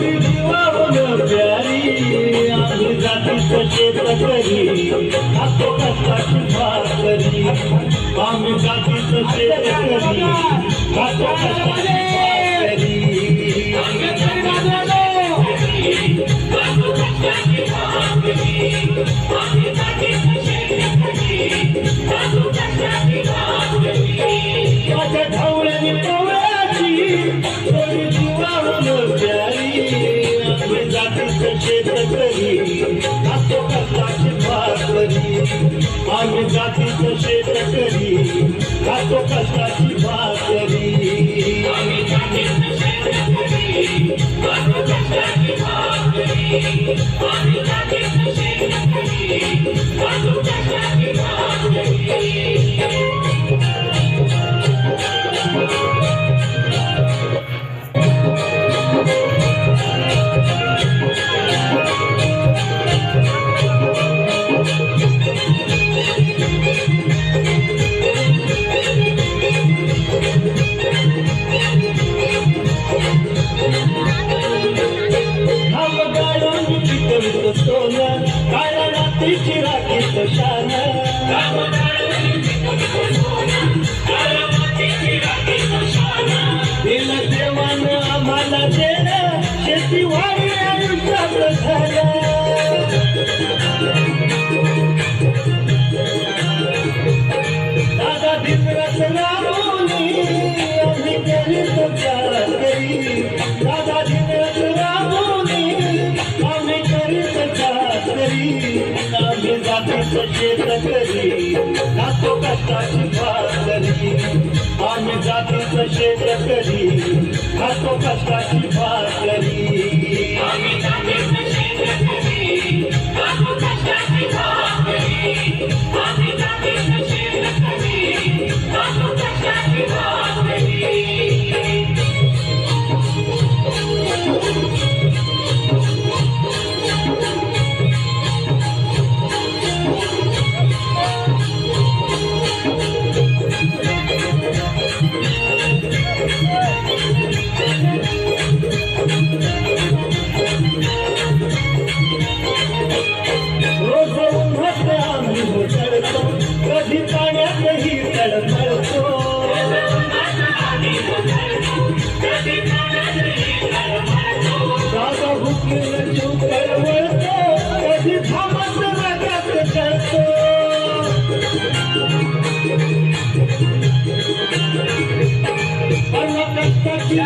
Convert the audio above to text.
थोडी जीवावर प्यारी आम्ही जातीचं शेतकरी खातो कष्टाची भाकरी आम्ही जातीचं शेतकरी खातो कष्टाची भाकरी माझ्या ढवळ्याने टवळ्याची थोडी जीवावर प्यारी आम्ही जातीचं शेतकरी खातो कष्टाची भाकरी आम्ही जातीचं शेतकरी खातो कष्टाची भाकरी तिची राखीत शान दिलं देवानं आम्हाला देणं शेती वाढी आयुष्यात झालं दादा भिंगराच राबवली आम्ही करीत चाकरी दादा भिंगराच राबवली आम्ही करीत चाकरी आम्ही जातीचं शेतकरी खातो कष्टाची भाकरी आम्ही जातीचं शेतकरी खातो कष्टाची भाकरी आम्ही जातीचं शेतकरी खातो कष्टाची भाकरी आम्ही जातीचं शेतकरी खातो कष्टाची भाकरी कधी पाण्यातही तडफडतो दादा भुकेला जीव कळवळतो कधी थांबत रागात चढतो पण कष्टाची